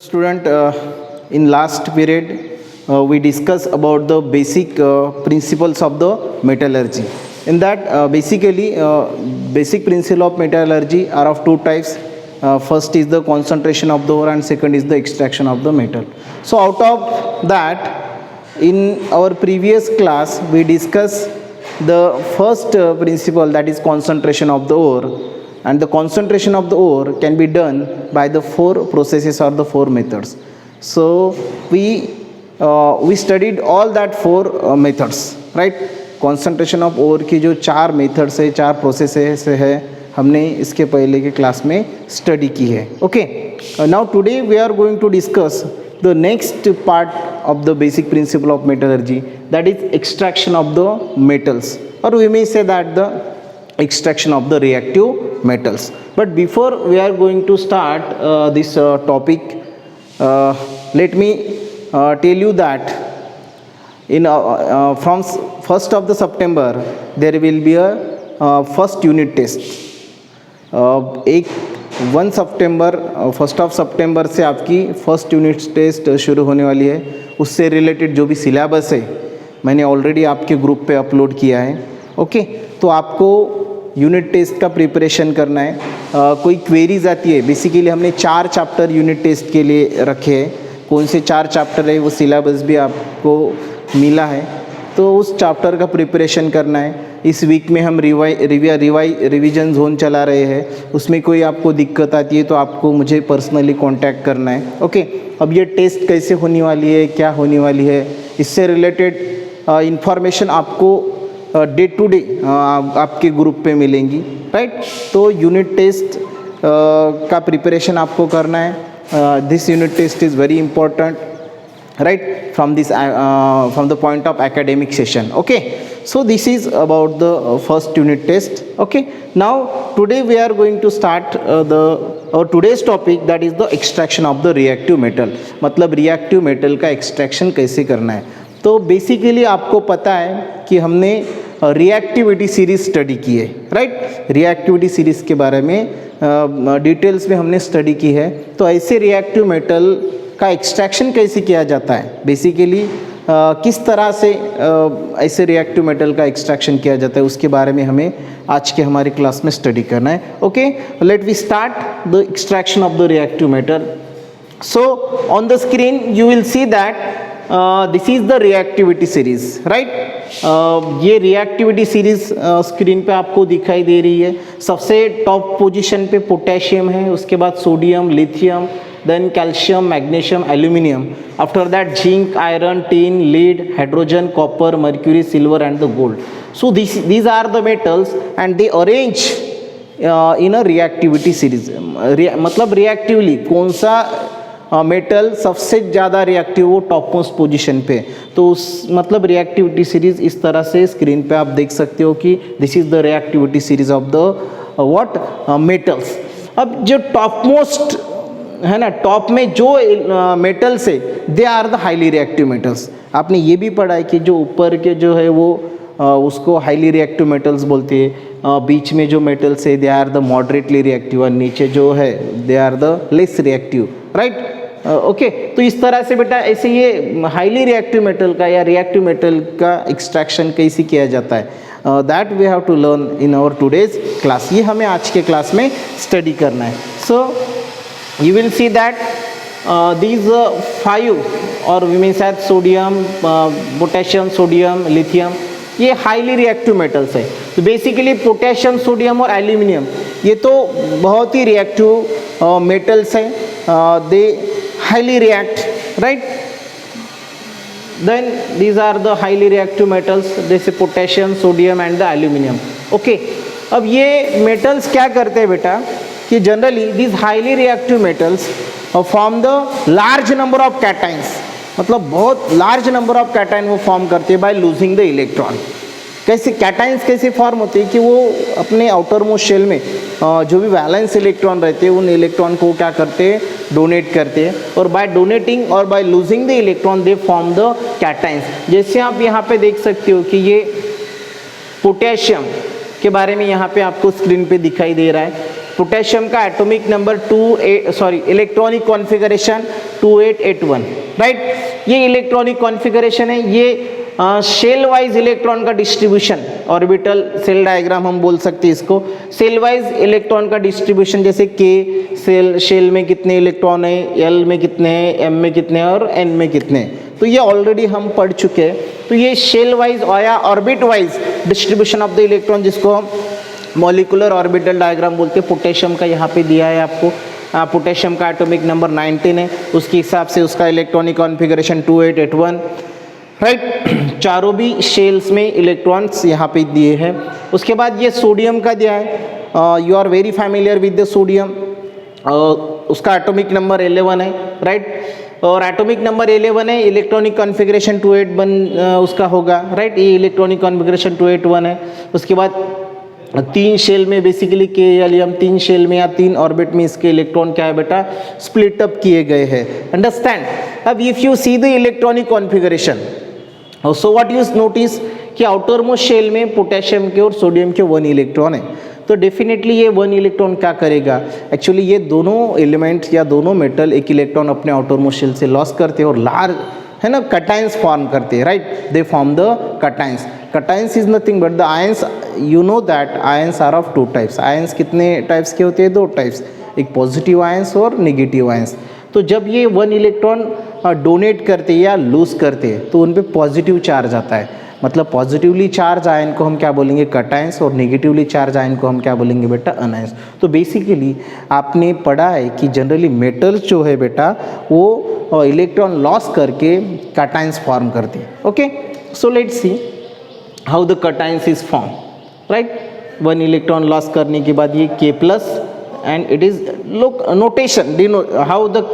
Student, in last period we discussed about the basic principles of the metallurgy. In that basic principle of metallurgy are of two types. First is the concentration of the ore and second is the extraction of the metal. So out of that, in our previous class we discussed the first principle, that is concentration of the ore, and the concentration of the ore can be done by the four processes or the four methods. So we studied all that four methods, right? concentration of ore की जो चार methods है, चार processes है, हमने इसके पहले के क्लास में स्टडी की है. Okay, now today we are going to discuss the next part of the basic principle of metallurgy, that is extraction of the metals, or we may say that the extraction of the reactive metals. But before we are going to start this topic, let me tell you that in from 1st of the September there will be a first unit test. 1st of September से आपकी first unit test शुरू होने वाली है. उससे related जो भी syllabus है मैंने ऑलरेडी आपके ग्रुप पे अपलोड किया है. ओके, तो आपको यूनिट टेस्ट का प्रिपरेशन करना है. कोई क्वेरीज आती है, बेसिकली हमने 4 चैप्टर यूनिट टेस्ट के लिए रखे हैं. कौन से 4 चैप्टर है वो सिलेबस भी आपको मिला है, तो उस चैप्टर का प्रिपरेशन करना है. इस वीक में हम रिवीजन जोन चला रहे हैं. उसमें कोई आपको दिक्कत आती है तो आपको मुझे पर्सनली कांटेक्ट करना है. ओके, अब ये टेस्ट कैसे होने वाली है, क्या होने वाली है, इससे रिलेटेड इंफॉर्मेशन आपको डे टू डे आपके ग्रुप पे मिलेंगी, राइट? तो यूनिट टेस्ट का प्रिपरेशन आपको करना है. This unit test is very important, right, from the point of academic session. Okay, so this is about the first unit test. Okay, now today we are going to start our today's topic, that is the extraction of the reactive metal. मतलब reactive metal का extraction कैसे करना है. तो basically आपको पता है कि हमने रिएक्टिविटी सीरीज स्टडी की है, राइट? रिएक्टिविटी सीरीज के बारे में डिटेल्स में हमने स्टडी की है. तो ऐसे रिएक्टिव मेटल का एक्सट्रैक्शन कैसे किया जाता है, बेसिकली किस तरह से ऐसे रिएक्टिव मेटल का एक्सट्रैक्शन किया जाता है, उसके बारे में हमें आज के हमारी क्लास में स्टडी करना है. Okay, let we start the extraction of the reactive metal. So on the screen you will see that this is the reactivity series, right? ये रिएक्टिविटी सीरीज स्क्रीन पे आपको दिखाई दे रही है. सबसे टॉप पोजीशन पे पोटेशियम है, उसके बाद sodium, lithium, then calcium, magnesium, aluminum. After that zinc, iron, tin, lead, hydrogen, copper, mercury, silver and the gold. So these are the metals and they arrange in a reactivity series. मतलब reactively कौन सा metal सबसे ज़्यादा reactive हो top most position पे. तो उस मतलब रिएक्टिविटी सीरीज इस तरह से स्क्रीन पे आप देख सकते हो कि this is the reactivity series of the what metals. अब जो टॉप मोस्ट है ना, टॉप में जो मेटल्स है they are the highly reactive metals. आपने ये भी पढ़ा है कि जो ऊपर के जो है वो उसको हाईली रिएक्टिव मेटल्स बोलते हैं. बीच में जो मेटल्स है they are the moderately reactive और नीचे जो है they are the less reactive, right? Okay, तो इस तरह से बेटा ऐसे ये हाईली रिएक्टिव मेटल का या रिएक्टिव मेटल का एक्सट्रैक्शन कैसे किया जाता है, that we have to learn in our today's class. ये हमें आज के क्लास में स्टडी करना है. So you will see that these 5 or we may say sodium, potassium, sodium, lithium, ये हाईली रिएक्टिव मेटल्स है. तो बेसिकली पोटेशियम, सोडियम और एल्यूमिनियम ये तो बहुत ही रिएक्टिव मेटल्स हैं. They highly react, right? Then these are the highly reactive metals, जैसे potassium, sodium and the aluminium. Okay, अब ये मेटल्स क्या करते हैं बेटा कि generally these highly reactive metals form the large number of cations. मतलब बहुत लार्ज नंबर ऑफ कैटाइन वो फॉर्म करते हैं बाय लूजिंग द इलेक्ट्रॉन. कैसे कैटाइंस कैसे फॉर्म होते हैं कि वो अपने आउटर मोस्ट शेल में जो भी वैलेंस इलेक्ट्रॉन रहते हैं उन इलेक्ट्रॉन को क्या करते हैं, डोनेट करते हैं. और बाय डोनेटिंग और by losing the electron they form the cations. जैसे आप यहाँ पे देख सकते हो कि ये पोटेशियम के बारे में यहाँ पे आपको स्क्रीन पे दिखाई दे रहा है. पोटेशियम का atomic number electronic configuration 2881, right. ये इलेक्ट्रॉनिक कॉन्फ़िगरेशन है, ये शेल वाइज इलेक्ट्रॉन का डिस्ट्रीब्यूशन, ऑर्बिटल सेल डायग्राम हम बोल सकते हैं इसको। सेल वाइज इलेक्ट्रॉन का डिस्ट्रीब्यूशन, जैसे के शेल में कितने इलेक्ट्रॉन है, एल में कितने हैं, एम में कितने हैं और एन में कितने हैं, तो ये ऑलरेडी हम पढ़ चुके हैं। तो ये शेल वाइज या orbit wise distribution of the electron, जिसको हम मॉलिकुलर ऑर्बिटल डायग्राम बोलते हैं। पोटेशियम का यहाँ पे दिया है आपको, पोटेशियम का एटॉमिक नंबर 19 है, उसके हिसाब से उसका इलेक्ट्रॉनिक कॉन्फ़िगरेशन 2881, राइट। चारों भी शेल्स में इलेक्ट्रॉन्स यहाँ पे दिए हैं। उसके बाद ये सोडियम का दिया है, you are very familiar with the sodium, उसका एटॉमिक नंबर 11 है, राइट। और एटॉमिक नंबर 11 है, इलेक्ट्रॉनिक कॉन्फ़िगरेशन 281 उसका होगा, राइट। ये इलेक्ट्रॉनिक कॉन्फ़िगरेशन 281 है। उसके बाद 3 शेल में बेसिकली के एलियम 3 शेल में या 3 ऑर्बिट में इसके इलेक्ट्रॉन क्या है बेटा, स्प्लिट अप किए गए हैं, अंडरस्टैंड। अब if you see the electronic configuration, so what you notice कि आउटर मोस्ट शेल में पोटेशियम के और सोडियम के 1 इलेक्ट्रॉन है, तो डेफिनेटली ये 1 इलेक्ट्रॉन क्या करेगा, एक्चुअली ये दोनों एलिमेंट्स या दोनों मेटल एक इलेक्ट्रॉन अपने आउटर मोस्ट शेल से लॉस करते हैं और लार्ज है ना कटाइंस फॉर्म करते हैं, right. They form the cations. Cations is nothing but the ions, you know that ions are of 2 types. Ions कितने टाइप्स के होते हैं, 2 टाइप्स, एक पॉजिटिव आयंस और नेगेटिव आयंस। तो जब ये 1 इलेक्ट्रॉन डोनेट करते या लूज करते तो उन पे पॉजिटिव चार्ज आता है, मतलब पॉजिटिवली चार्ज आयन को हम क्या बोलेंगे, कटायंस, और नेगेटिवली चार्ज आयन को हम क्या बोलेंगे बेटा, अनायंस। तो बेसिकली आपने पढ़ा है कि जनरली मेटल्स जो है बेटा वो इलेक्ट्रॉन लॉस करके कटायंस फॉर्म करते हैं, okay. So let's see how the cations is form, right. 1 electron loss करने के बाद ये K+ and it is notation how the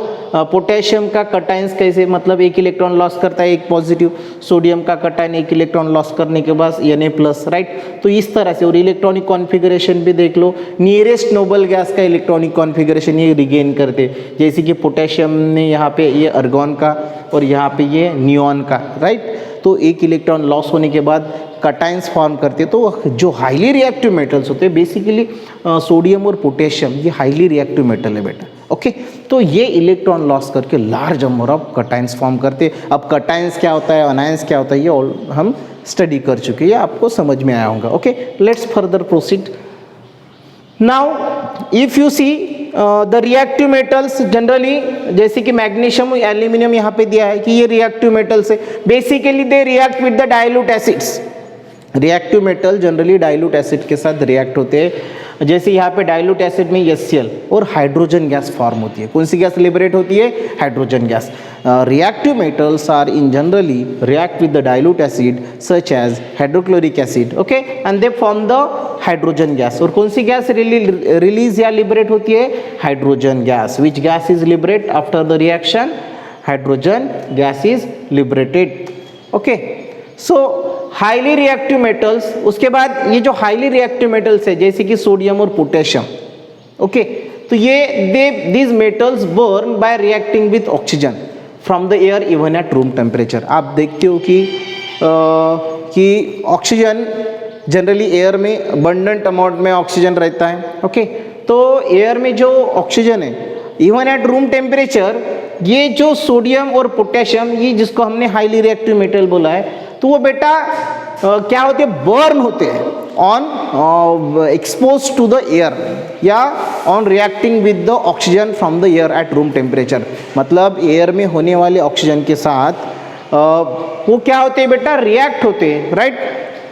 potassium का कटायंस कैसे, मतलब 1 इलेक्ट्रॉन लॉस करता है, एक पॉजिटिव। सोडियम का कटायन 1 इलेक्ट्रॉन लॉस करने के बाद Na+, राइट। तो इस तरह से, और इलेक्ट्रॉनिक कॉन्फ़िगरेशन भी देख लो, नियरेस्ट नोबल गैस का इलेक्ट्रॉनिक कॉन्फ़िगरेशन ये रिगेन करते, जैसे कि पोटेशियम ने यहाँ पे ये आर्गॉन का और यहाँ पे ये नियॉन का, राइट। तो 1 इलेक्ट्रॉन लॉस होने के बाद कटाइंस फॉर्म करते, तो जो हाईली रिएक्टिव मेटल्स होते हैं बेसिकली सोडियम और पोटेशियम, ये हाईली रिएक्टिव मेटल है बेटा, ओके। तो ये इलेक्ट्रॉन लॉस करके large number of cations form करते। अब कटाइंस क्या होता है, अनायंस क्या होता है, ये हम स्टडी कर चुके हैं, ये आपको समझ में आया होगा, okay. Let's further proceed. Now if you see the reactive metals generally, जैसे कि मैग्नीशियम, एल्यूमिनियम यहाँ पे दिया है कि ये रिएक्टिव मेटल्स है। Basically they react with the dilute acids. Reactive metal generally dilute acid के साथ रिएक्ट होते हैं, जैसे यहाँ पे डाइल्यूट एसिड में HCl और हाइड्रोजन गैस फॉर्म होती है। कौन सी गैस लिबरेट होती है, hydrogen gas. Reactive metals are in generally react with the dilute acid such as hydrochloric acid, okay, and they form the hydrogen gas. और कौन सी गैस रिलीज या लिबरेट होती है, hydrogen gas. Which gas is liberate after the reaction, hydrogen gas is liberated, okay. So highly reactive metals, उसके बाद ये जो हाईली रिएक्टिव मेटल्स है जैसे कि सोडियम और पोटेशियम, ओके, तो ये these metals burn bye reacting with oxygen from the air even at room temperature. आप देखते हो कि ऑक्सीजन जनरली एयर में अबंडेंट अमाउंट में ऑक्सीजन रहता है, ओके। तो एयर में जो ऑक्सीजन है इवन एट रूम टेम्परेचर, ये जो सोडियम और पोटेशियम, ये जिसको हमने हाईली रिएक्टिव मेटल बोला है, तो वो बेटा क्या होते हैं, बर्न होते हैं on expose to the air या on reacting with the oxygen from the air at room temperature. मतलब एयर में होने वाले ऑक्सीजन के साथ वो क्या होते हैं बेटा, रिएक्ट होते हैं, राइट।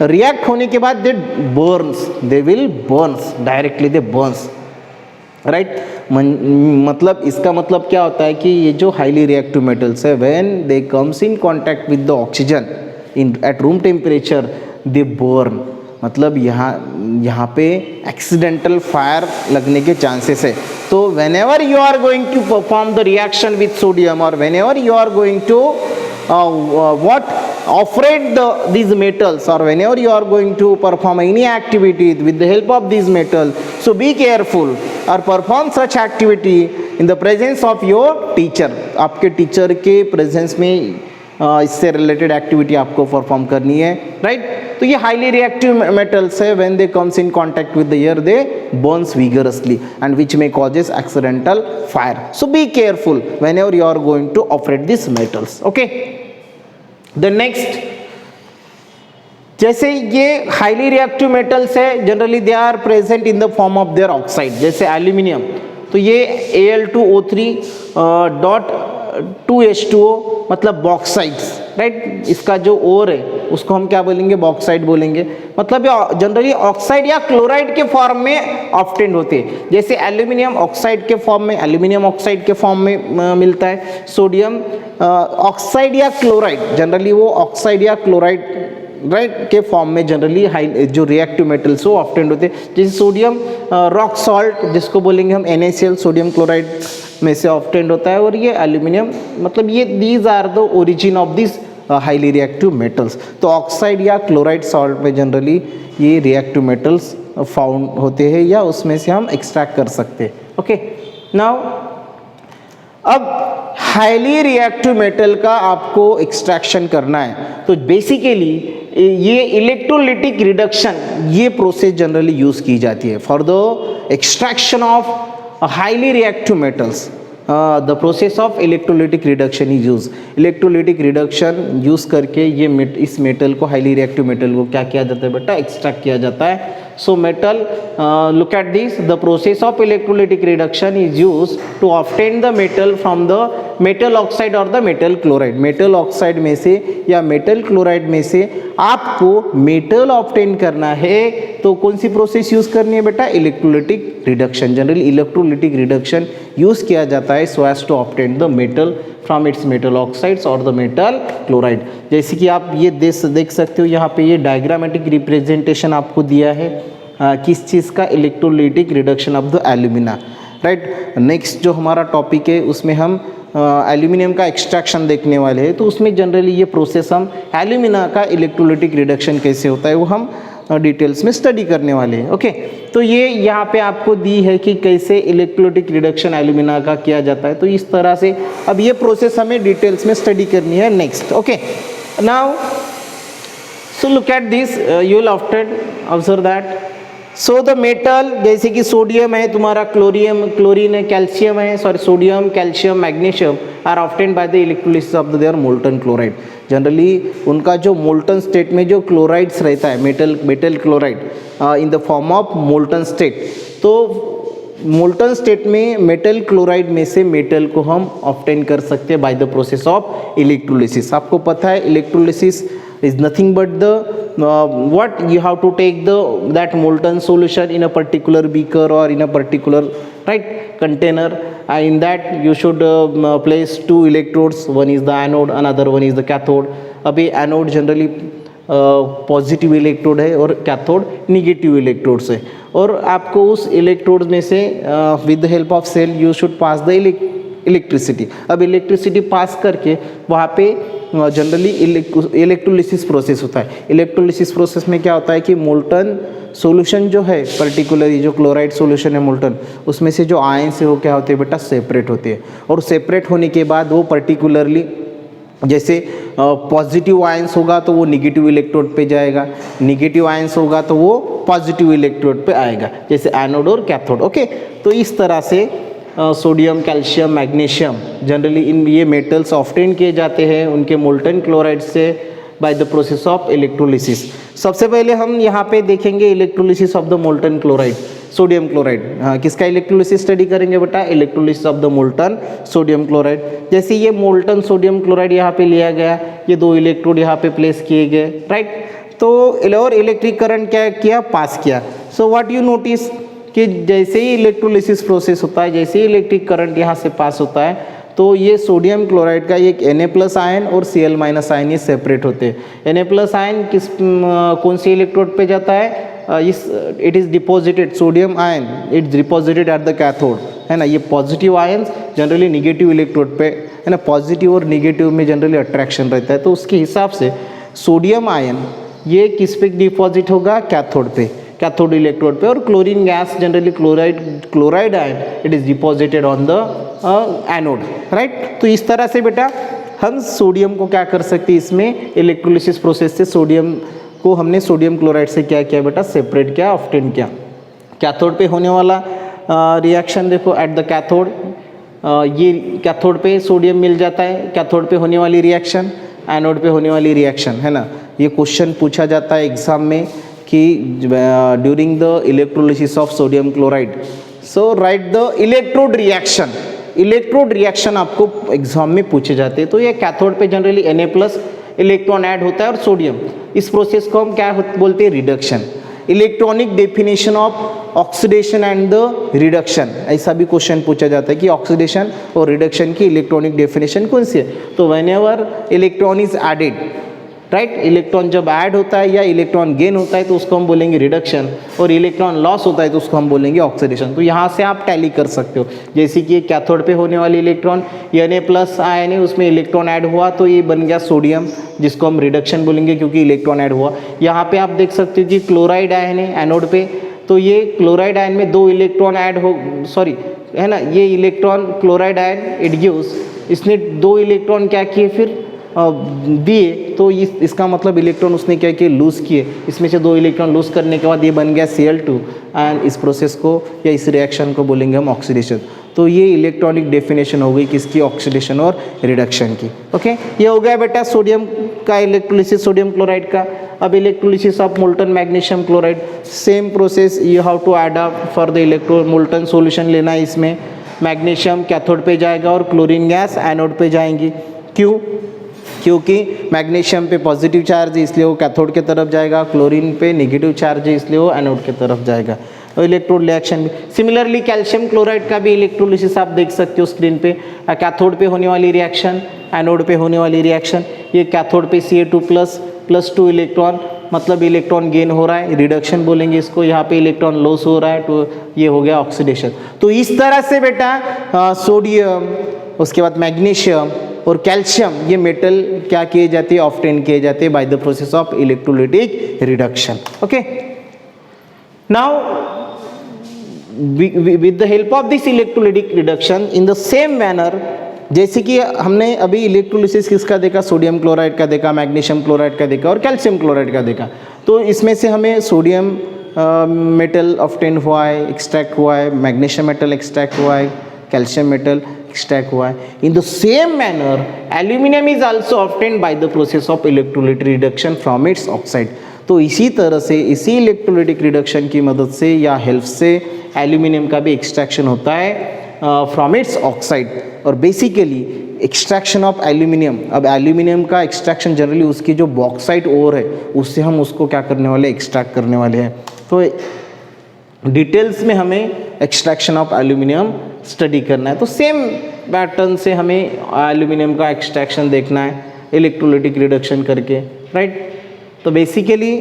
रिएक्ट होने के बाद they will Burns directly, they Burns, right. मतलब इसका मतलब क्या होता है कि ये जो हाईली रिएक्टिव मेटल्स है, when they comes in contact with the oxygen eight room temperature, they burn. मतलब यहाँ पे एक्सीडेंटल फायर लगने के चांसेस है। तो whenever you are going to perform the reaction with sodium, और whenever you are going to operate these metals, or whenever you are going to perform any activity with the help of these metals, so be careful or perform such activity in the presence of your teacher। आपके teacher के presence में इससे related activity आपको perform करनी है, right. तो ये highly reactive metals है, when they comes in contact with the air they burns vigorously and which may causes accidental fire. So be careful whenever you are going to operate these metals. Okay. The next, जैसे ये highly reactive metals है, generally they are present in the form of their oxide. जैसे aluminium, तो ये Al2O3.2H2O मतलब बॉक्साइड्स, right. इसका जो ओर है उसको हम क्या बोलेंगे, बॉक्साइड बोलेंगे. मतलब ये जनरली ऑक्साइड या क्लोराइड के फॉर्म में ऑब्टेन्ड होते हैं. जैसे एल्यूमिनियम ऑक्साइड के फॉर्म में, एल्यूमिनियम ऑक्साइड के फॉर्म में मिलता है. सोडियम ऑक्साइड या क्लोराइड, जनरली वो ऑक्साइड या क्लोराइड राइट के फॉर्म में जनरली हाई जो रिएक्टिव मेटल्स वो ऑब्टेन्ड होते हैं. जैसे सोडियम रॉक सॉल्ट जिसको बोलेंगे हम NaCl, सोडियम क्लोराइड में से ऑब्टेन्ड होता है. और ये एल्यूमिनियम, मतलब ये these are the origin of this highly reactive metals. तो ऑक्साइड या क्लोराइड सॉल्ट में जनरली ये रिएक्टिव मेटल्स फाउंड होते हैं या उसमें से हम एक्सट्रैक्ट कर सकते हैं. ओके. नाउ अब हाईली रिएक्टिव मेटल का आपको एक्सट्रैक्शन करना है, तो बेसिकली ये इलेक्ट्रोलिटिक रिडक्शन, ये प्रोसेस जनरली यूज़ की जाती है for the extraction of highly reactive metals. The process of electrolytic reduction is use. Electrolytic reduction use करके ये इस मेटल को, हाईली रिएक्टिव मेटल को क्या किया जाता है बेटा, एक्सट्रैक्ट किया जाता है. So metal, look at this, the process of electrolytic reduction is used to obtain the metal from the metal oxide or the metal chloride. metal oxide में से या metal chloride में से आपको metal obtain करना है, तो कौन सी प्रोसेस यूज़ करनी है बेटा, electrolytic reduction. Generally electrolytic reduction use किया जाता है so as to obtain the metal from its metal oxides or the metal chloride. जैसे कि आप ये देख सकते हो यहाँ पे, ये डायग्रामेटिक रिप्रेजेंटेशन आपको दिया है किस चीज़ का, electrolytic reduction of the alumina, right. Next जो हमारा टॉपिक है उसमें हम एल्यूमिनियम का एक्सट्रैक्शन देखने वाले हैं. तो उसमें जनरली ये प्रोसेस हम एल्यूमिना का इलेक्ट्रोलिटिक रिडक्शन कैसे होता है वो हम डिटेल्स में स्टडी करने वाले हैं. ओके. तो ये यहाँ पे आपको दी है कि कैसे इलेक्ट्रोलिटिक रिडक्शन एल्यूमिना का किया जाता है. तो इस तरह से अब ये प्रोसेस हमें डिटेल्स में स्टडी करनी है. Next. Okay. Now so look at this, you will often observe that. So the metal, जैसे कि सोडियम है तुम्हारा, क्लोरीन है, कैल्शियम है, sorry sodium, calcium, magnesium are obtained by the electrolysis of their molten chloride. Generally उनका जो molten state में जो क्लोराइड्स रहता है, metal chloride in the form of molten state. तो मोल्टन स्टेट में मेटल क्लोराइड में से मेटल को हम ऑब्टेन कर सकते हैं by the process of electrolysis. आपको पता है electrolysis is nothing but the what you have to take that molten solution in a particular beaker or in a particular right container. In that you should place two electrodes, one is the anode, another one is the cathode. अभी anode generally positive electrode है और cathode negative electrodes है. और आपको उस electrodes में से with the help of cell you should pass the electricity. अब इलेक्ट्रिसिटी पास करके वहाँ पे जनरली इलेक्ट्रोलिसिस प्रोसेस होता है. इलेक्ट्रोलिसिस प्रोसेस में क्या होता है कि मोल्टन सॉल्यूशन जो है, पर्टिकुलरली जो क्लोराइड सॉल्यूशन है मोल्टन, उसमें से जो आयंस है वो क्या होते हैं बेटा, सेपरेट होते हैं. और सेपरेट होने के बाद वो पर्टिकुलरली जैसे पॉजिटिव आयंस होगा तो वो निगेटिव इलेक्ट्रोड पे जाएगा, निगेटिव आयंस होगा तो वो पॉजिटिव इलेक्ट्रोड पे आएगा, जैसे एनोड और कैथोड. ओके. तो इस तरह से sodium, calcium, magnesium generally in ये मेटल्स ऑब्टेन किए जाते हैं उनके मोल्टन क्लोराइड से by the process of electrolysis. सबसे पहले हम यहाँ पे देखेंगे electrolysis of the molten chloride, sodium chloride. किसका इलेक्ट्रोलिसिस स्टडी करेंगे बेटा, electrolysis of the molten sodium chloride. जैसे ये मोल्टन सोडियम क्लोराइड यहाँ पे लिया गया, ये दो इलेक्ट्रोड यहाँ पे प्लेस किए गए, राइट. तो और इलेक्ट्रिक करंट क्या किया, पास किया. सो व्हाट यू नोटिस कि जैसे ही इलेक्ट्रोलिसिस प्रोसेस होता है, जैसे ही इलेक्ट्रिक करंट यहाँ से पास होता है, तो ये सोडियम क्लोराइड का एक Na+ आयन और Cl- आयन ये सेपरेट होते हैं. Na+ आयन कौन सी इलेक्ट्रोड पे जाता है, it is deposited, sodium ion it's deposited at the cathode, है ना. ये positive ion generally negative electrode पे, है ना. पॉजिटिव और निगेटिव में जनरली अट्रैक्शन रहता है, तो उसके हिसाब से सोडियम आयन ये किस पे डिपॉजिट होगा, कैथोड पे, कैथोड इलेक्ट्रोड पे. और chlorine gas generally chloride ion it is deposited on the anode, right. तो इस तरह से बेटा हम सोडियम को क्या कर सकते हैं, इसमें इलेक्ट्रोलिसिस प्रोसेस से सोडियम को हमने सोडियम क्लोराइड से क्या किया बेटा, सेपरेट किया, ऑब्टेन किया. कैथोड पे होने वाला रिएक्शन देखो, एट द कैथोड ये कैथोड पे सोडियम मिल जाता है, कैथोड पे होने वाली रिएक्शन, एनोड पे होने वाली रिएक्शन, है ना। ये क्वेश्चन पूछा जाता है एग्जाम में कि during the electrolysis of sodium chloride, so right the electrode reaction. Electrode reaction आपको एग्जाम में पूछे जाते हैं। तो ये कैथोड पे जनरली Na+ इलेक्ट्रॉन ऐड होता है और सोडियम, इस प्रोसेस को हम क्या बोलते हैं, reduction. Electronic definition of oxidation and the reduction, ऐसा भी क्वेश्चन पूछा जाता है कि ऑक्सीडेशन और रिडक्शन की इलेक्ट्रॉनिक डेफिनेशन कौन सी है। तो whenever electron is added, right, electron जब ऐड होता है या इलेक्ट्रॉन गेन होता है तो उसको हम बोलेंगे रिडक्शन, और इलेक्ट्रॉन लॉस होता है तो उसको हम बोलेंगे ऑक्सीडेशन। तो यहाँ से आप टैली कर सकते हो, जैसे कि कैथोड पे होने वाली इलेक्ट्रॉन Na+ आयन है, उसमें इलेक्ट्रॉन ऐड हुआ तो ये बन गया सोडियम, जिसको हम रिडक्शन बोलेंगे क्योंकि इलेक्ट्रॉन ऐड हुआ। यहाँ पे आप देख सकते हो कि क्लोराइड आयन है एनोड पे, तो ये क्लोराइड आयन में 2 इलेक्ट्रॉन ऐड हो, सॉरी है ना, ये electron chloride ion it gives, इसने 2 इलेक्ट्रॉन क्या किए फिर दिए, तो इसका मतलब इलेक्ट्रॉन उसने क्या किए, लूज़ किए। इसमें से 2 इलेक्ट्रॉन लूज़ करने के बाद ये बन गया Cl2, एंड इस प्रोसेस को या इस रिएक्शन को बोलेंगे हम ऑक्सीडेशन। तो ये इलेक्ट्रॉनिक डेफिनेशन हो गई किसकी, ऑक्सीडेशन और रिडक्शन की। ओके, ये हो गया बेटा सोडियम का इलेक्ट्रोलिसिस सोडियम क्लोराइड का। अब electrolysis of molten magnesium chloride, same process, you have to add up for the electro molten solution लेना है। इसमें मैग्नीशियम कैथोड पे जाएगा और क्लोरीन गैस एनोड पे जाएंगी। क्यों? क्योंकि मैग्नीशियम पे पॉजिटिव चार्ज है इसलिए वो कैथोड के तरफ जाएगा, क्लोरीन पे नेगेटिव चार्ज है इसलिए वो एनोड के तरफ जाएगा। और इलेक्ट्रोड रिएक्शन भी सिमिलरली कैल्शियम क्लोराइड का भी इलेक्ट्रोलिसिस आप देख सकते हो स्क्रीन पे, कैथोड पे होने वाली रिएक्शन, एनोड पे होने वाली रिएक्शन। ये कैथोड पे Ca2+ 2 इलेक्ट्रॉन, मतलब इलेक्ट्रॉन गेन हो रहा है, रिडक्शन बोलेंगे इसको। यहाँ पे इलेक्ट्रॉन लॉस हो रहा है तो ये हो गया ऑक्सीडेशन। तो इस तरह से बेटा सोडियम, उसके बाद मैग्नीशियम और कैल्शियम, ये मेटल क्या किए जाते हैं, ऑब्टेन किए जाते हैं by the process of electrolytic reduction. Okay, now with the help of this electrolytic reduction in the same manner, जैसे कि हमने अभी इलेक्ट्रोलिसिस किसका देखा, सोडियम क्लोराइड का देखा, मैग्नीशियम क्लोराइड का देखा और कैल्शियम क्लोराइड का देखा। तो इसमें से हमें सोडियम मेटल ऑब्टेन हुआ है, एक्सट्रैक्ट हुआ है, मैग्नीशियम मेटल एक्सट्रैक्ट हुआ है, कैल्शियम मेटल extract हुआ है। In the same manner, aluminum is also obtained by the process of electrolytic reduction from its oxide। तो इसी तरह से इसी इलेक्ट्रोलाइटिक रिडक्शन की मदद से या हेल्प से एल्यूमिनियम का भी एक्सट्रैक्शन होता है फ्रॉम इट्स ऑक्साइड। और बेसिकली एक्सट्रैक्शन ऑफ एल्यूमिनियम, अब एल्यूमिनियम का एक्सट्रैक्शन जनरली उसकी जो बॉक्साइट ओर है उससे हम उसको क्या करने वाले, एक्सट्रैक्ट करने वाले हैं। तो डिटेल्स में हमें एक्सट्रैक्शन ऑफ एल्यूमिनियम स्टडी करना है। तो सेम पैटर्न से हमें एल्यूमिनियम का एक्सट्रैक्शन देखना है इलेक्ट्रोलाइटिक रिडक्शन करके, राइट। तो बेसिकली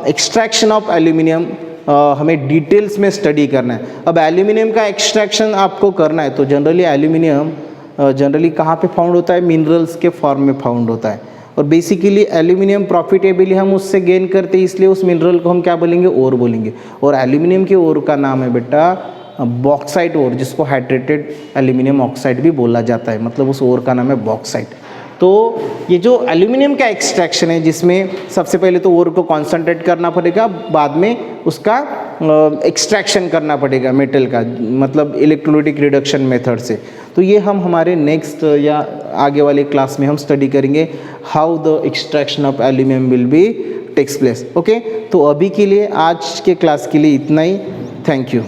एक्सट्रैक्शन ऑफ एल्यूमिनियम हमें डिटेल्स में स्टडी करना है। अब एल्यूमिनियम का एक्सट्रैक्शन आपको करना है तो जनरली एल्यूमिनियम जनरली कहाँ पे फाउंड होता है, मिनरल्स के फॉर्म में फाउंड होता है। और बेसिकली एल्यूमिनियम प्रॉफिटेबली हम उससे गेन करते हैं, इसलिए उस मिनरल को हम क्या बोलेंगे, ओर बोलेंगे। और एल्यूमिनियम के ओर का नाम है बेटा बॉक्साइट ओर, जिसको हाइड्रेटेड एल्यूमिनियम ऑक्साइड भी बोला जाता है, मतलब उस ओर का नाम है बॉक्साइट। तो ये जो एल्यूमिनियम का एक्सट्रैक्शन है जिसमें सबसे पहले तो ओर को कॉन्सेंट्रेट करना पड़ेगा, बाद में उसका एक्सट्रैक्शन करना पड़ेगा मेटल का, मतलब इलेक्ट्रोलाइटिक रिडक्शन मेथड से। तो ये हम हमारे नेक्स्ट या आगे वाले क्लास में हम स्टडी करेंगे, how the extraction of aluminium will be takes place. Okay, तो अभी के लिए आज के क्लास के लिए इतना ही। Thank you.